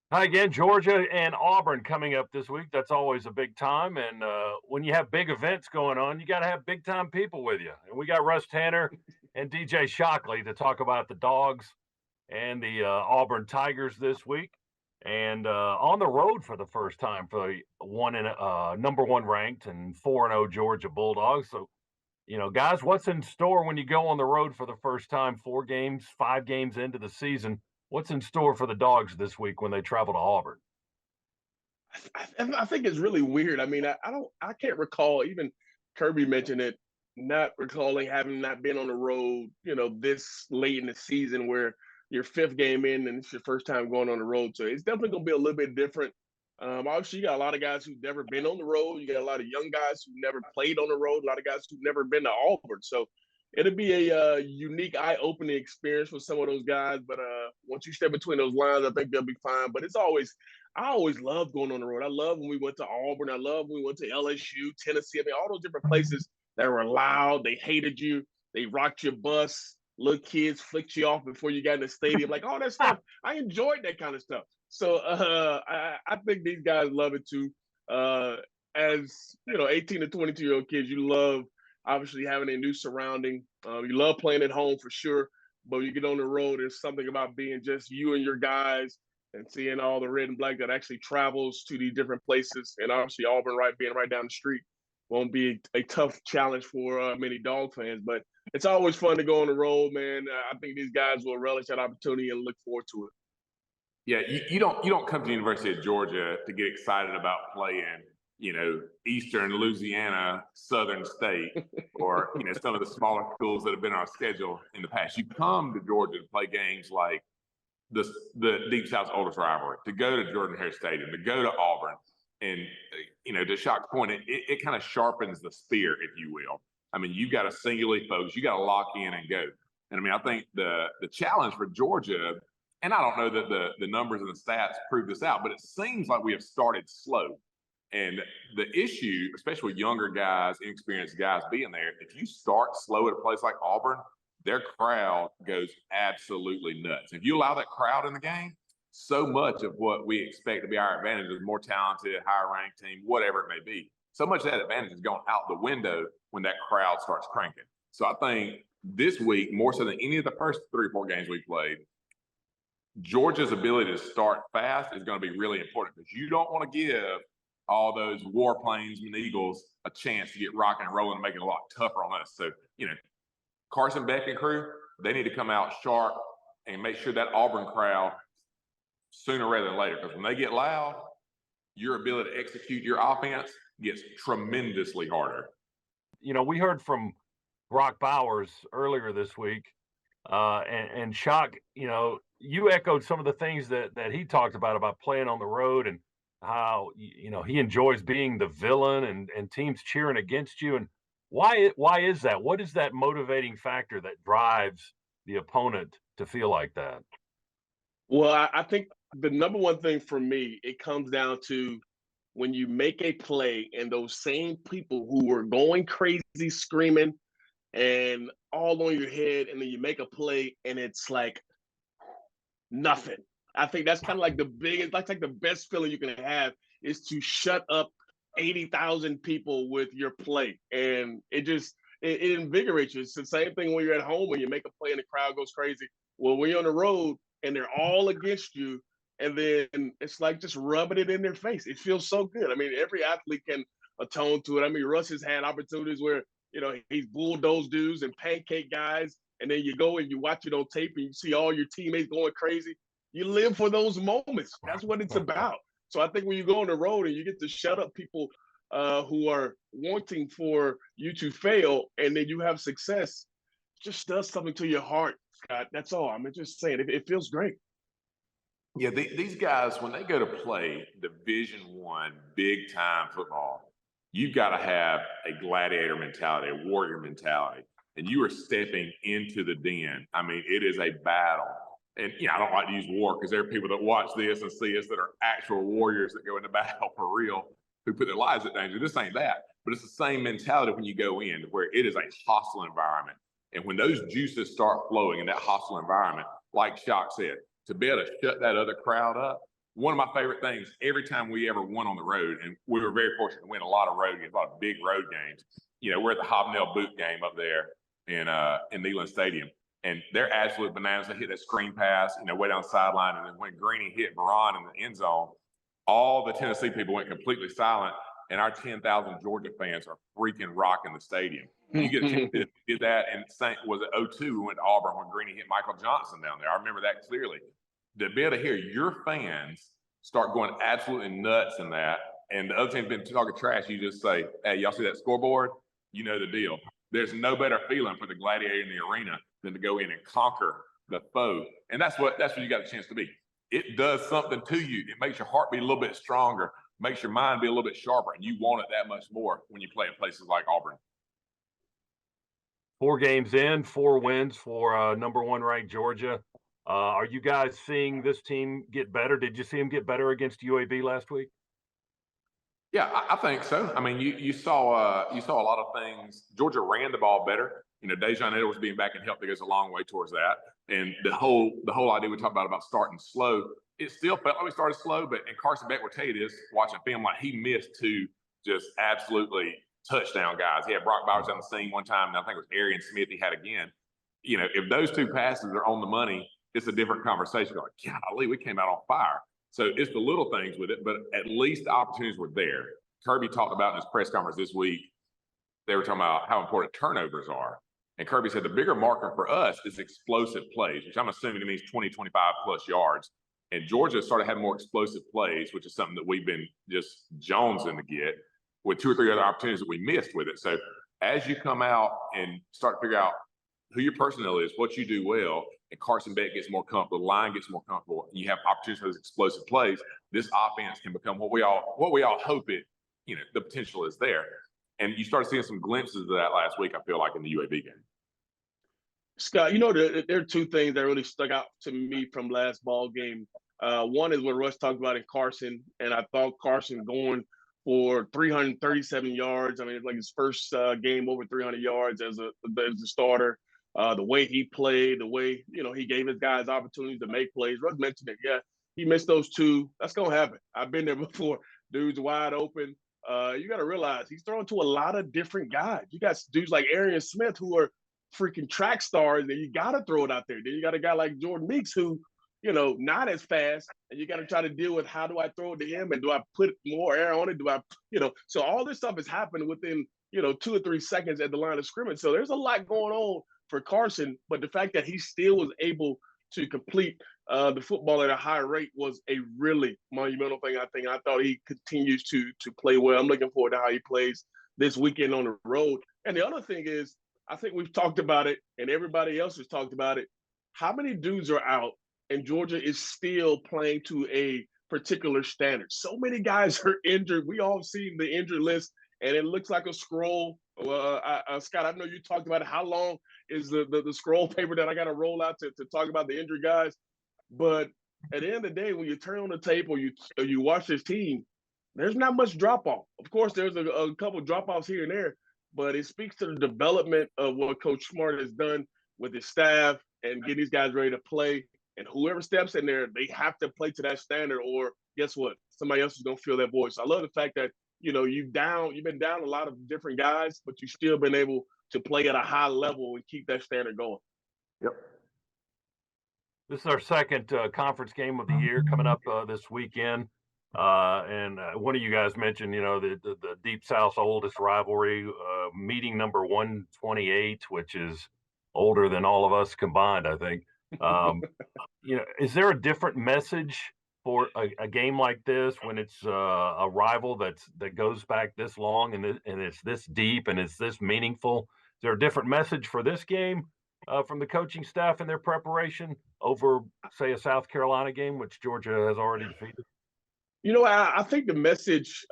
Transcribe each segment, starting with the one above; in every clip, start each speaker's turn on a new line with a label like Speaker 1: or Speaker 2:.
Speaker 1: Hi again, Georgia and Auburn coming up this week. That's always a big time. And when you have big events going on, you got to have big time people with you. And we got Russ Tanner and DJ Shockley to talk about the Dogs and the Auburn Tigers this week. And on the road for the first time for the number one ranked and 4-0 Georgia Bulldogs. So, guys, what's in store when you go on the road for the first time? 4 games, 5 games into the season. What's in store for the Dogs this week when they travel to Auburn?
Speaker 2: I think it's really weird. I mean, I can't recall. Even Kirby mentioned it, not recalling having not been on the road, this late in the season where your fifth game in and it's your first time going on the road. So it's definitely going to be a little bit different. Obviously, you got a lot of guys who've never been on the road. You got a lot of young guys who've never played on the road. A lot of guys who've never been to Auburn. So it'll be a unique, eye-opening experience for some of those guys. But once you step between those lines, I think they'll be fine. But I always loved going on the road. I love when we went to Auburn. I love when we went to LSU, Tennessee. I mean, all those different places that were loud. They hated you. They rocked your bus. Little kids flicked you off before you got in the stadium. Like all that stuff. I enjoyed that kind of stuff. So I think these guys love it too. As 18 to 22-year-old kids, you love obviously having a new surrounding. You love playing at home for sure, but you get on the road, there's something about being just you and your guys and seeing all the red and black that actually travels to these different places. And obviously Auburn being right down the street won't be a tough challenge for many Dog fans, but it's always fun to go on the road, man. I think these guys will relish that opportunity and look forward to it.
Speaker 3: Yeah, you don't come to the University of Georgia to get excited about playing, Eastern Louisiana, Southern State, or some of the smaller schools that have been on our schedule in the past. You come to Georgia to play games like the Deep South's oldest rivalry, to go to Jordan-Hare Stadium, to go to Auburn, and to Shock's point, it kind of sharpens the spear, if you will. I mean, you got to singularly focus, you got to lock in and go. And I mean, I think the challenge for Georgia. And I don't know that the numbers and the stats prove this out, but it seems like we have started slow. And the issue, especially with younger guys, inexperienced guys being there, if you start slow at a place like Auburn, their crowd goes absolutely nuts. If you allow that crowd in the game, so much of what we expect to be our advantage is more talented, higher ranked team, whatever it may be. So much of that advantage is going out the window when that crowd starts cranking. So I think this week, more so than any of the first 3 or 4 games we played, Georgia's ability to start fast is going to be really important because you don't want to give all those warplanes and Eagles a chance to get rocking and rolling and make it a lot tougher on us. So, Carson Beck and crew, they need to come out sharp and make sure that Auburn crowd sooner rather than later, because when they get loud, your ability to execute your offense gets tremendously harder.
Speaker 1: We heard from Brock Bowers earlier this week, and Shock, you echoed some of the things that he talked about playing on the road and how he enjoys being the villain and teams cheering against you. And why is that? What is that motivating factor that drives the opponent to feel like that?
Speaker 2: Well, I think the number one thing for me, it comes down to when you make a play and those same people who were going crazy, screaming and all on your head, and then you make a play and it's like nothing. I think that's kind of like the biggest, that's like the best feeling you can have is to shut up 80,000 people with your play. And it invigorates you. It's the same thing when you're at home and you make a play and the crowd goes crazy. Well, when you're on the road and they're all against you, and then it's like just rubbing it in their face. It feels so good. I mean, every athlete can atone to it. I mean, Russ has had opportunities where, he's bulldozed dudes and pancake guys, and then you go and you watch it on tape and you see all your teammates going crazy. You live for those moments. That's what it's about. So I think when you go on the road and you get to shut up people who are wanting for you to fail, and then you have success, it just does something to your heart, Scott. That's all. I'm just saying, it feels great.
Speaker 3: Yeah, these guys, when they go to play Division I big time football, you've got to have a gladiator mentality, a warrior mentality, and you are stepping into the den. I mean, it is a battle. And I don't like to use war because there are people that watch this and see us that are actual warriors that go into battle for real, who put their lives at danger. This ain't that, but it's the same mentality when you go in, where it is a hostile environment. And when those juices start flowing in that hostile environment, like Shock said, to be able to shut that other crowd up, one of my favorite things every time we ever won on the road, and we were very fortunate to win a lot of road games, a lot of big road games. We're at the Hobnail Boot game up there in Neyland Stadium, and they're absolute bananas. They hit that screen pass, way down the sideline, and then when Greeny hit Veron in the end zone, all the Tennessee people went completely silent, and our 10,000 Georgia fans are freaking rocking the stadium. You get a chance to do that, and was it 02 we went to Auburn when Greeny hit Michael Johnson down there. I remember that clearly. To be able to hear your fans start going absolutely nuts in that, and the other team's been talking trash, you just say, hey, y'all see that scoreboard? You know the deal. There's no better feeling for the gladiator in the arena than to go in and conquer the foe. And that's what you got a chance to be. It does something to you. It makes your heart be a little bit stronger, makes your mind be a little bit sharper, and you want it that much more when you play in places like Auburn.
Speaker 1: 4 games in, 4 wins for number 1 ranked Georgia. Are you guys seeing this team get better? Did you see them get better against UAB last week?
Speaker 3: Yeah, I think so. I mean, you saw a lot of things. Georgia ran the ball better. Dejon Edwards being back in health goes a long way towards that. And the whole idea we talked about starting slow, it still felt like we started slow. But and Carson Beck will tell you this, watching film, like he missed 2 just absolutely touchdown guys. He had Brock Bowers on the scene one time, and I think it was Arian Smith he had again. If those 2 passes are on the money, it's a different conversation. Like, golly, we came out on fire. So it's the little things with it, but at least the opportunities were there. Kirby talked about in his press conference this week, they were talking about how important turnovers are. And Kirby said the bigger marker for us is explosive plays, which I'm assuming it means 20, 25 plus yards. And Georgia started having more explosive plays, which is something that we've been just jonesing to get, with 2 or 3 other opportunities that we missed with it. So as you come out and start to figure out who your personnel is, what you do well, and Carson Beck gets more comfortable, the line gets more comfortable, and you have opportunities for those explosive plays, this offense can become what we all hope it, the potential is there. And you started seeing some glimpses of that last week, I feel like, in the UAB game.
Speaker 2: Scott, there are 2 things that really stuck out to me from last ball game. One is what Russ talked about in Carson, and I thought Carson going for 337 yards. I mean, it's like his first game over 300 yards as a starter. The way he played, the way, he gave his guys opportunities to make plays. Russ mentioned it. Yeah, he missed those 2. That's going to happen. I've been there before. Dude's wide open. You got to realize he's throwing to a lot of different guys. You got dudes like Arian Smith who are freaking track stars, and you got to throw it out there. Then you got a guy like Jordan Meeks who, not as fast, and you got to try to deal with how do I throw it to him, and do I put more air on it? So all this stuff has happened within, 2 or 3 seconds at the line of scrimmage. So there's a lot going on for Carson, but the fact that he still was able to complete the football at a high rate was a really monumental thing. I thought he continues to play well. I'm looking forward to how he plays this weekend on the road. And the other thing is, I think we've talked about it, and everybody else has talked about it. How many dudes are out, and Georgia is still playing to a particular standard? So many guys are injured. We all seen the injured list, and it looks like a scroll. Scott, I know you talked about it. How long is the scroll paper that I got to roll out to talk about the injured guys? But at the end of the day, when you turn on the tape or you watch this team, there's not much drop off. Of course, there's a couple drop offs here and there, but it speaks to the development of what Coach Smart has done with his staff and getting these guys ready to play. And whoever steps in there, they have to play to that standard, or guess what? Somebody else is going to fill that void. So I love the fact that, you've been down a lot of different guys, but you've still been able to play at a high level and keep that standard going.
Speaker 3: Yep.
Speaker 1: This is our second conference game of the year coming up this weekend. And one of you guys mentioned, the Deep South's oldest rivalry, meeting number 128, which is older than all of us combined, I think. Is there a different message for a game like this when it's a rival that goes back this long and it's this deep and it's this meaningful? Is there a different message for this game from the coaching staff and their preparation over, say, a South Carolina game, which Georgia has already defeated?
Speaker 2: I think the message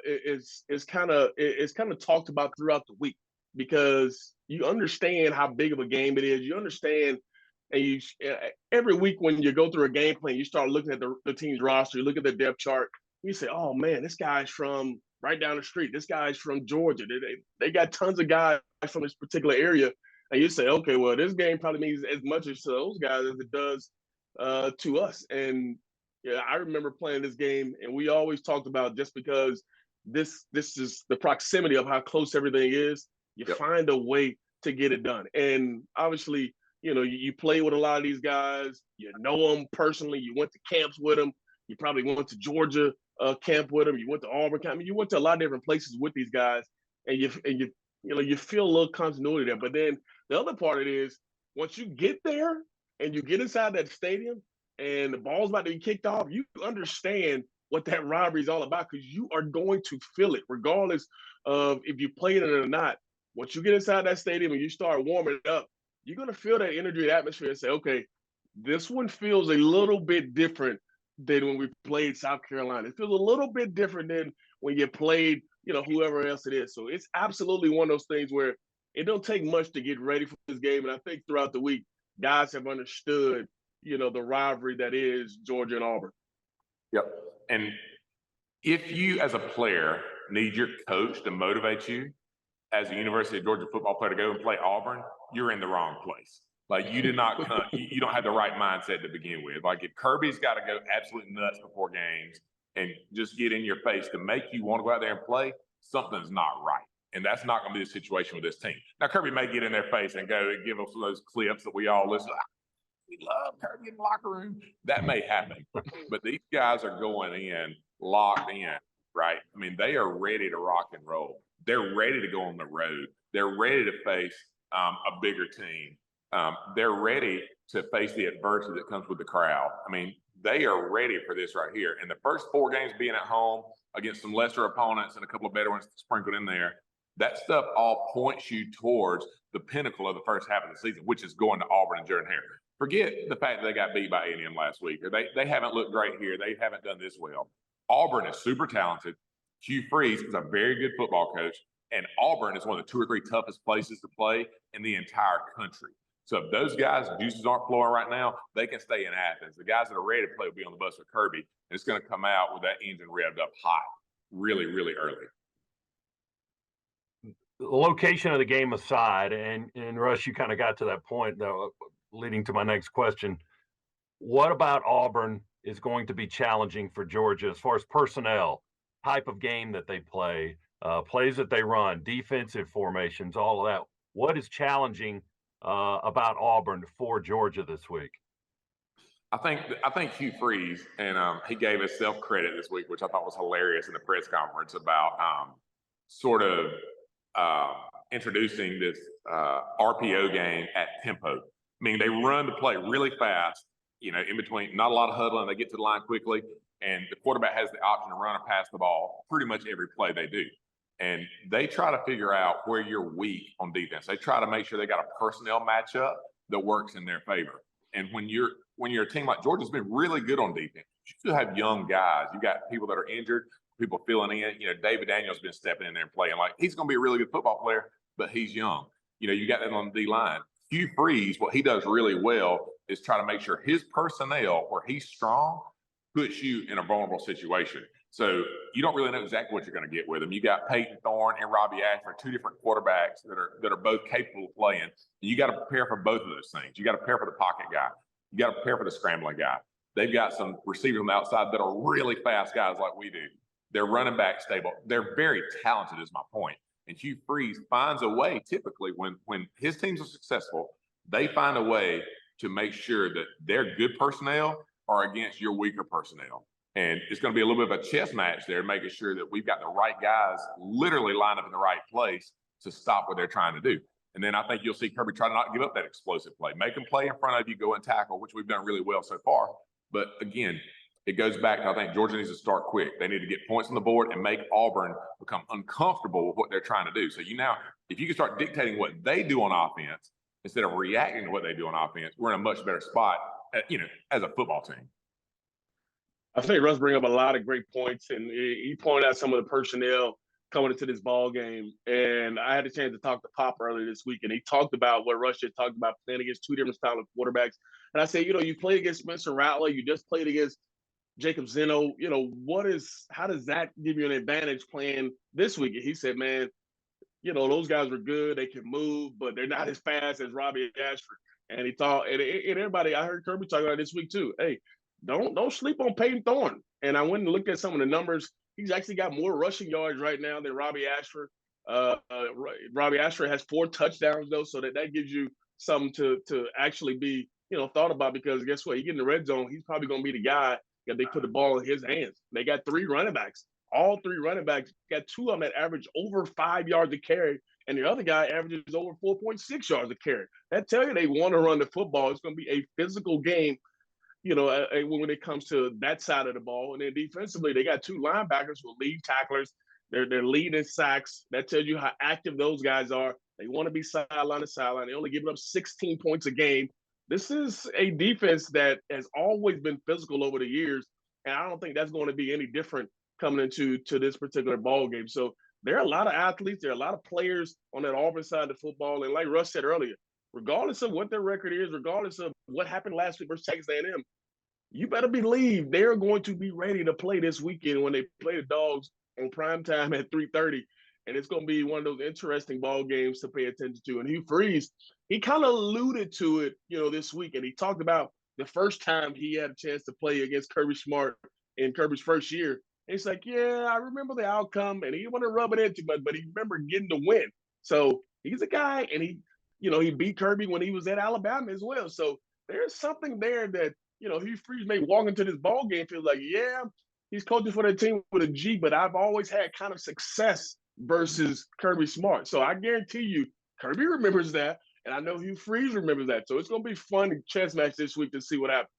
Speaker 2: is kind of talked about throughout the week, because you understand how big of a game it is. You understand, and every week when you go through a game plan, you start looking at the team's roster, you look at the depth chart, you say, oh man, this guy's from right down the street. This guy's from Georgia. They got tons of guys from this particular area. And you say, okay, well, this game probably means as much as to those guys as it does to us. And Yeah, I remember playing this game, and we always talked about just because this is the proximity of how close everything is. You
Speaker 3: Yep.
Speaker 2: find a way to get it done, and obviously, you play with a lot of these guys. You know them personally. You went to camps with them. You probably went to Georgia camp with them. You went to Auburn camp. I mean, you went to a lot of different places with these guys, and you feel a little continuity there. But then the other part of it is once you get there and you get inside that stadium and the ball's about to be kicked off, you understand what that rivalry is all about because you are going to feel it, regardless of if you played it or not. Once you get inside that stadium and you start warming up, you're going to feel that energy, atmosphere, and say, okay, this one feels a little bit different than when we played South Carolina. It feels a little bit different than when you played, whoever else it is. So it's absolutely one of those things where it don't take much to get ready for this game. And I think throughout the week, guys have understood, the rivalry that is Georgia and Auburn.
Speaker 3: Yep. And if you, as a player, need your coach to motivate you as a University of Georgia football player to go and play Auburn, you're in the wrong place. Like you did not come, you don't have the right mindset to begin with. Like if Kirby's got to go absolutely nuts before games and just get in your face to make you want to go out there and play, something's not right. And that's not going to be the situation with this team. Now, Kirby may get in their face and go and give us those clips that we all listen to. We love Kirby in the locker room. That may happen. But these guys are going in, locked in, right? I mean, they are ready to rock and roll. They're ready to go on the road. They're ready to face a bigger team. They're ready to face the adversity that comes with the crowd. I mean, they are ready for this right here. And the first 4 games being at home against some lesser opponents and a couple of better ones sprinkled in there, that stuff all points you towards the pinnacle of the first half of the season, which is going to Auburn and Jordan-Hare. Forget the fact that they got beat by A&M last week, or they haven't looked great here. They haven't done this well. Auburn is super talented. Hugh Freeze is a very good football coach, and Auburn is one of the 2 or 3 toughest places to play in the entire country. So if those guys' juices aren't flowing right now, they can stay in Athens. The guys that are ready to play will be on the bus with Kirby, and it's going to come out with that engine revved up hot really, really early.
Speaker 1: The location of the game aside, and Russ, you kind of got to that point, though, leading to my next question. What about Auburn is going to be challenging for Georgia as far as personnel, type of game that they play, plays that they run, defensive formations, all of that? What is challenging about Auburn for Georgia this week?
Speaker 3: I think Hugh Freeze, and he gave himself credit this week, which I thought was hilarious in the press conference about sort of introducing this RPO game at tempo. I mean, they run the play really fast, in between, not a lot of huddling. They get to the line quickly, and the quarterback has the option to run or pass the ball pretty much every play they do. And they try to figure out where you're weak on defense. They try to make sure they got a personnel matchup that works in their favor. And when you're a team like Georgia's been really good on defense, you still have young guys. You got people that are injured, people filling in. David Daniels been stepping in there and playing like he's going to be a really good football player, but he's young. You got that on the D line. Hugh Freeze, what he does really well is try to make sure his personnel, where he's strong, puts you in a vulnerable situation. So you don't really know exactly what you're going to get with them. You got Peyton Thorne and Robbie Ashford, 2 different quarterbacks that are both capable of playing. You got to prepare for both of those things. You got to prepare for the pocket guy. You got to prepare for the scrambling guy. They've got some receivers on the outside that are really fast guys like we do. They're running back stable. They're very talented is my point. And Hugh Freeze finds a way, typically, when his teams are successful, they find a way to make sure that their good personnel are against your weaker personnel. And it's going to be a little bit of a chess match there, making sure that we've got the right guys literally lined up in the right place to stop what they're trying to do. And then I think you'll see Kirby try to not give up that explosive play. Make them play in front of you, go and tackle, which we've done really well so far. But again, it goes back to, I think Georgia needs to start quick. They need to get points on the board and make Auburn become uncomfortable with what they're trying to do. So if you can start dictating what they do on offense instead of reacting to what they do on offense, we're in a much better spot, as a football team.
Speaker 2: I think Russ bring up a lot of great points, and he pointed out some of the personnel coming into this ball game. And I had a chance to talk to Pop earlier this week, and he talked about what Russ just talked about, playing against 2 different style of quarterbacks. And I said, you played against Spencer Rattler, you just played against Jacob Zeno. How does that give you an advantage playing this week? And he said, man, those guys were good. They can move, but they're not as fast as Robbie Ashford. And he thought, and everybody, I heard Kirby talking about this week too. Hey, don't sleep on Peyton Thorne. And I went and looked at some of the numbers. He's actually got more rushing yards right now than Robbie Ashford. Robbie Ashford has 4 touchdowns though, so that gives you something to actually be thought about, because guess what? You get in the red zone, he's probably going to be the guy that they put the ball in his hands. They got 3 running backs. All 3 running backs got 2 of them that average over 5 yards a carry, and the other guy averages over 4.6 yards a carry. That tell you they want to run the football. It's going to be a physical game, when it comes to that side of the ball. And then defensively, they got 2 linebackers who are lead tacklers. They're leading sacks. That tells you how active those guys are. They want to be sideline to sideline. They only give up 16 points a game. This is a defense that has always been physical over the years, and I don't think that's going to be any different coming into this particular ball game. So there are a lot of athletes. There are a lot of players on that Auburn side of the football. And like Russ said earlier, regardless of what their record is, regardless of what happened last week versus Texas A&M, you better believe they're going to be ready to play this weekend when they play the Dogs on primetime at 3:30. And it's going to be one of those interesting ball games to pay attention to. And Hugh Freeze, he kind of alluded to it, this week. And he talked about the first time he had a chance to play against Kirby Smart in Kirby's first year. And he's like, yeah, I remember the outcome. And he didn't want to rub it in too much, but he remember getting the win. So he's a guy, and he beat Kirby when he was at Alabama as well. So there's something there that, Hugh Freeze may walk into this ball game, feel like, yeah, he's coaching for the team with a G, but I've always had kind of success versus Kirby Smart. So I guarantee you, Kirby remembers that, and I know Hugh Freeze remembers that. So it's going to be fun chess match this week to see what happens.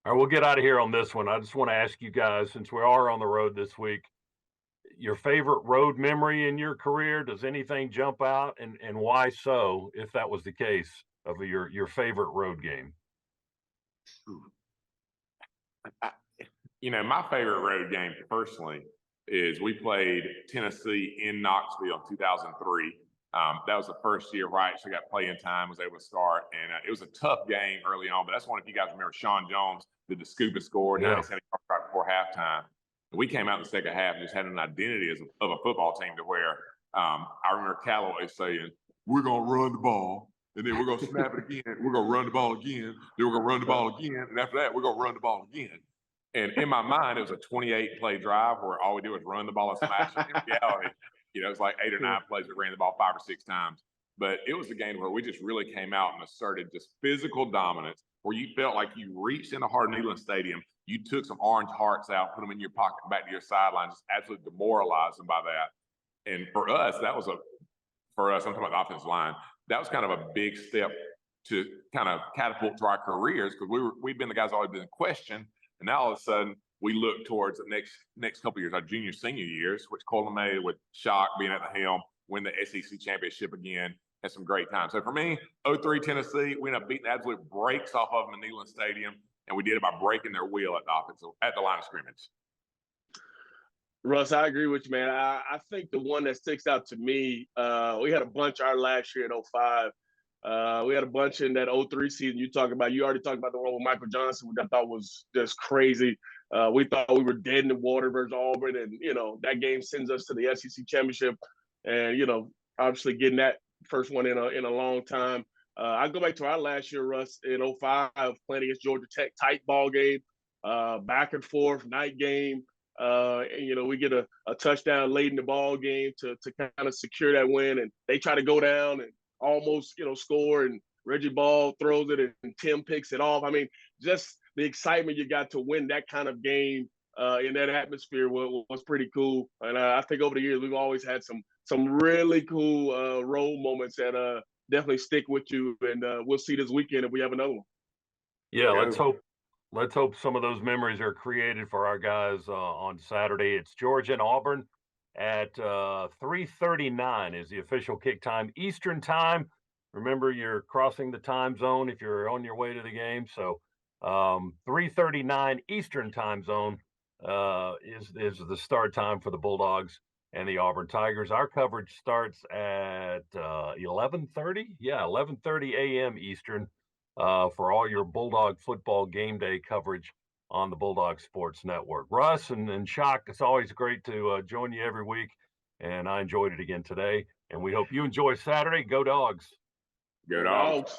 Speaker 1: All right, we'll get out of here on this one. I just want to ask you guys, since we are on the road this week, your favorite road memory in your career. Does anything jump out, and why so, if that was the case, of your favorite road game?
Speaker 3: My favorite road game personally is we played Tennessee in Knoxville in 2003. That was the first year where I actually got playing time, was able to start. And it was a tough game early on, but that's one, if you guys remember, Sean Jones did the scuba score, 97 yards right before halftime. And we came out in the second half and just had an identity of a football team to where I remember Callaway saying, we're going to run the ball, and then we're going to snap it again. We're going to run the ball again. Then we're going to run the ball again. And after that, we're going to run the ball again. And in my mind, it was a 28-play drive where all we did was run the ball and smash it. In reality, it was like 8 or 9 plays. We ran the ball 5 or 6 times. But it was a game where we just really came out and asserted just physical dominance, where you felt like you reached into Hardin-Neyland Stadium, you took some orange hearts out, put them in your pocket, back to your sideline, just absolutely demoralized them by that. And for us, I'm talking about the offensive line, that was kind of a big step to kind of catapult to our careers, because we've been the guys always been in question. And now all of a sudden we look towards the next couple of years, our junior, senior years, which culminated with Shock being at the helm, win the SEC championship again, had some great times. So for me, 03 Tennessee, we ended up beating the absolute brakes off of them in Neyland Stadium, and we did it by breaking their wheel at the line of scrimmage.
Speaker 2: Russ, I agree with you, man. I think the one that sticks out to me, we had a bunch our last year in 05. We had a bunch in that 03 season you already talked about the one with Michael Johnson, which I thought was just crazy. We thought we were dead in the water versus Auburn, and, that game sends us to the SEC championship. And, obviously getting that first one in a long time. I go back to our last year, Russ, in 05, playing against Georgia Tech, tight ball game, back and forth, night game. And, we get a touchdown late in the ball game to kind of secure that win. And they try to go down and almost, score, and Reggie Ball throws it and Tim picks it off. I mean, just the excitement you got to win that kind of game in that atmosphere was pretty cool. And I think over the years, we've always had some really cool role moments that definitely stick with you. And we'll see this weekend if we have another one.
Speaker 1: Yeah, let's hope some of those memories are created for our guys on Saturday. It's Georgia and Auburn at 3:39 is the official kick time, Eastern time. Remember, you're crossing the time zone if you're on your way to the game. So 3:39 Eastern time zone is the start time for the Bulldogs and the Auburn Tigers. Our coverage starts at 11:30. Yeah, 11:30 a.m. Eastern for all your Bulldog football game day coverage on the Bulldog Sports Network. Russ and Shock, it's always great to join you every week, and I enjoyed it again today. And we hope you enjoy Saturday. Go Dogs.
Speaker 3: Go Dogs.